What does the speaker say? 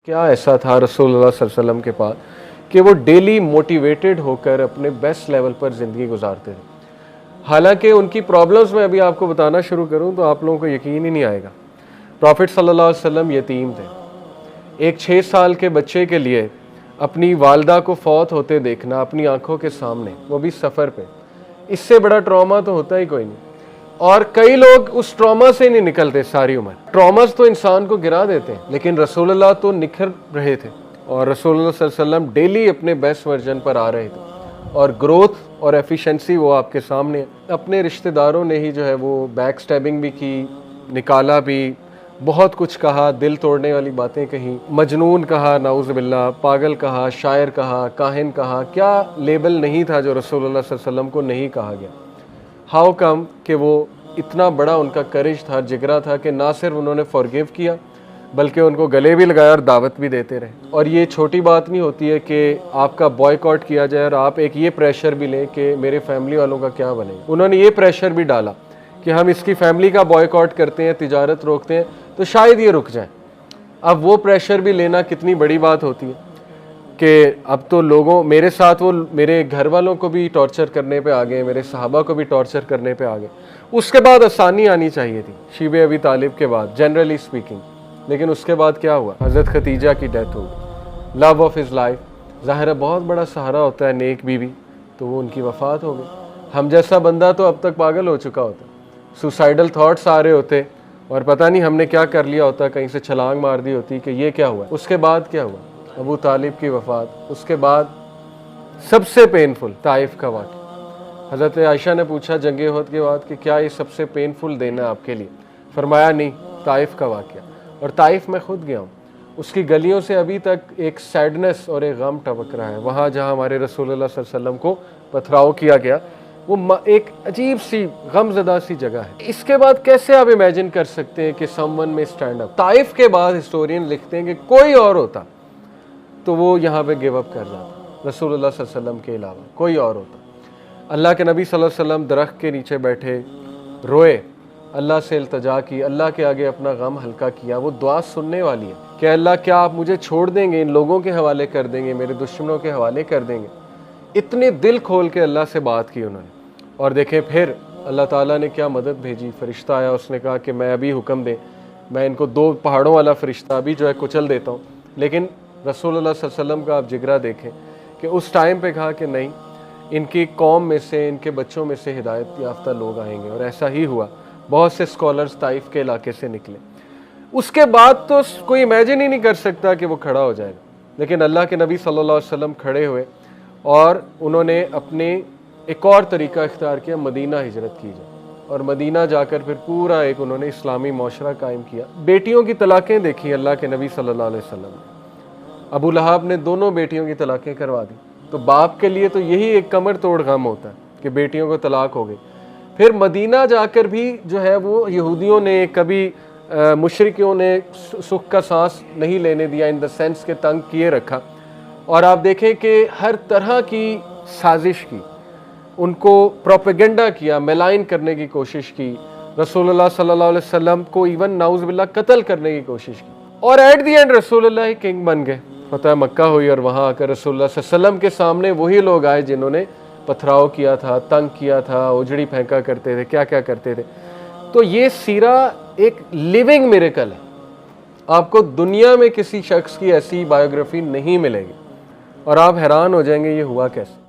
क्या ऐसा था रसूलुल्लाह सल्लल्लाहु अलैहि वसल्लम के पास कि वो डेली मोटिवेटेड होकर अपने बेस्ट लेवल पर ज़िंदगी गुजारते थे। हालांकि उनकी प्रॉब्लम्स मैं अभी आपको बताना शुरू करूं तो आप लोगों को यकीन ही नहीं आएगा। प्रॉफिट सल्लल्लाहु अलैहि वसल्लम यतीम थे। एक 6 साल के बच्चे के लिए अपनी वालदा को फौत होते देखना अपनी आंखों के सामने, वो भी सफ़र पे, इससे बड़ा ट्रॉमा तो होता ही कोई नहीं। और कई लोग उस ट्रॉमा से नहीं निकलते सारी उम्र। ट्रॉमास तो इंसान को गिरा देते हैं, लेकिन रसूलुल्लाह तो निखर रहे थे और रसूलुल्लाह सल्लल्लाहु अलैहि वसल्लम डेली अपने बेस्ट वर्जन पर आ रहे थे और ग्रोथ और एफिशिएंसी वो आपके सामने। अपने रिश्तेदारों ने ही जो है वो बैक स्टैबिंग भी की, निकाला भी, बहुत कुछ कहा, दिल तोड़ने वाली बातें कही, मजनून कहा, नाउज़ बिल्लाह, पागल कहा, शायर कहा, काहिन कहा, क्या लेबल नहीं था जो रसूलुल्लाह सल्लल्लाहु अलैहि वसल्लम को नहीं कहा गया। हाउ कम कि वो इतना बड़ा उनका करेज था, जिगरा था कि ना सिर्फ उन्होंने फॉरगिव किया बल्कि उनको गले भी लगाया और दावत भी देते रहे। और ये छोटी बात नहीं होती है कि आपका बॉयकॉट किया जाए और आप एक ये प्रेशर भी लें कि मेरे फैमिली वालों का क्या बनेगा। उन्होंने ये प्रेशर भी डाला कि हम इसकी फैमिली का बॉयकॉट करते हैं, तिजारत रोकते हैं तो शायद ये रुक जाए। अब वो प्रेशर भी लेना कितनी बड़ी बात होती है कि अब तो लोगों मेरे साथ वो मेरे घर वालों को भी टॉर्चर करने पे आ गए, मेरे सहाबा को भी टॉर्चर करने पे आ गए। उसके बाद आसानी आनी चाहिए थी शीबे अबी तालिब के बाद, जनरली स्पीकिंग। लेकिन उसके बाद क्या हुआ? हज़रत खदीजा की डेथ हो गई, लव ऑफ हिज लाइफ। ज़ाहिर है बहुत बड़ा सहारा होता है नेक बीवी, तो वो उनकी वफ़ात हो गई। हम जैसा बंदा तो अब तक पागल हो चुका होता, सुसाइडल थॉट्स आ रहे होते और पता नहीं हमने क्या कर लिया होता, कहीं से छलांग मार दी होती कि ये क्या हुआ। उसके बाद क्या हुआ? अबू तालिब की वफ़ात। उसके बाद सबसे पेनफुल ताइफ का वाक़या। हज़रत आयशा ने पूछा जंग उहद के बाद कि क्या ये सबसे पेनफुल दिन है आपके लिए? फरमाया नहीं, ताइफ का वाक़या। और ताइफ में ख़ुद गया हूँ, उसकी गलियों से अभी तक एक सैडनेस और एक गम टपक रहा है। वहाँ जहाँ हमारे रसूलुल्लाह सल्लल्लाहु अलैहि वसल्लम को पथराव किया गया, वो एक अजीब सी गमज़दा सी जगह है। इसके बाद कैसे आप इमेजिन कर सकते हैं कि समवन में स्टैंड अप? ताइफ के बाद हिस्टोरियन लिखते हैं कि कोई और होता तो वो यहाँ पे गिव अप कर जाता, रसूलुल्लाह सल्लल्लाहु अलैहि वसल्लम के अलावा कोई और होता। अल्लाह के नबी सल्लल्लाहु अलैहि वसल्लम दरख्त के नीचे बैठे रोए, अल्लाह से इल्तिजा की, अल्लाह के आगे अपना गम हल्का किया। वो दुआ सुनने वाली है कि अल्लाह क्या आप मुझे छोड़ देंगे, इन लोगों के हवाले कर देंगे, मेरे दुश्मनों के हवाले कर देंगे? इतने दिल खोल के अल्लाह से बात की उन्होंने। और देखें फिर अल्लाह ताला ने क्या मदद भेजी, फ़रिश्ता आया, उसने कहा कि मैं अभी हुक्म दे, मैं इनको 2 पहाड़ों वाला फ़रिश्ता अभी जो है कुचल देता हूँ। लेकिन रसूलुल्लाह सल्लल्लाहु अलैहि वसल्लम का आप जिगरा देखें कि उस टाइम पे कहा कि नहीं, इनकी कौम में से, इनके बच्चों में से हिदायत याफ्ता लोग आएंगे। और ऐसा ही हुआ, बहुत से स्कॉलर्स ताइफ के इलाके से निकले। उसके बाद तो कोई इमेजिन ही नहीं कर सकता कि वो खड़ा हो जाएगा। लेकिन अल्लाह के नबी सल्लल्लाहु अलैहि वसल्लम खड़े हुए और उन्होंने अपने एक और तरीका इख्तियार किया, मदीना हिजरत की जाए। और मदीना जाकर फिर पूरा एक उन्होंने इस्लामी माशरा कायम किया। बेटियों की तलाक़ें देखी अल्लाह के नबी सल्लल्लाहु अलैहि वसल्लम ने। अबू लहाब ने दोनों बेटियों की तलाक़ें करवा दी। तो बाप के लिए तो यही एक कमर तोड़ गम होता है कि बेटियों को तलाक हो गई। फिर मदीना जाकर भी जो है वो यहूदियों ने, कभी मुशरिकों ने सुख का सांस नहीं लेने दिया, इन द सेंस के तंग किए रखा। और आप देखें कि हर तरह की साजिश की, उनको प्रोपेगेंडा किया, मेलाइन करने की कोशिश की, रसूलुल्लाह सल्लल्लाहु अलैहि वसल्लम को इवन नाउज़ बिल्लाह कत्ल करने की कोशिश की। और एट दी एंड रसूलुल्लाह ही किंग बन गए। फतह मक्का हुई और वहाँ आकर रसूलुल्लाह सल्लल्लाहु अलैहि वसल्लम के सामने वही लोग आए जिन्होंने पथराव किया था, तंग किया था, उजड़ी फेंका करते थे, क्या क्या करते थे। तो ये सीरा एक लिविंग मिरेकल है। आपको दुनिया में किसी शख्स की ऐसी बायोग्राफी नहीं मिलेगी और आप हैरान हो जाएंगे ये हुआ कैसे।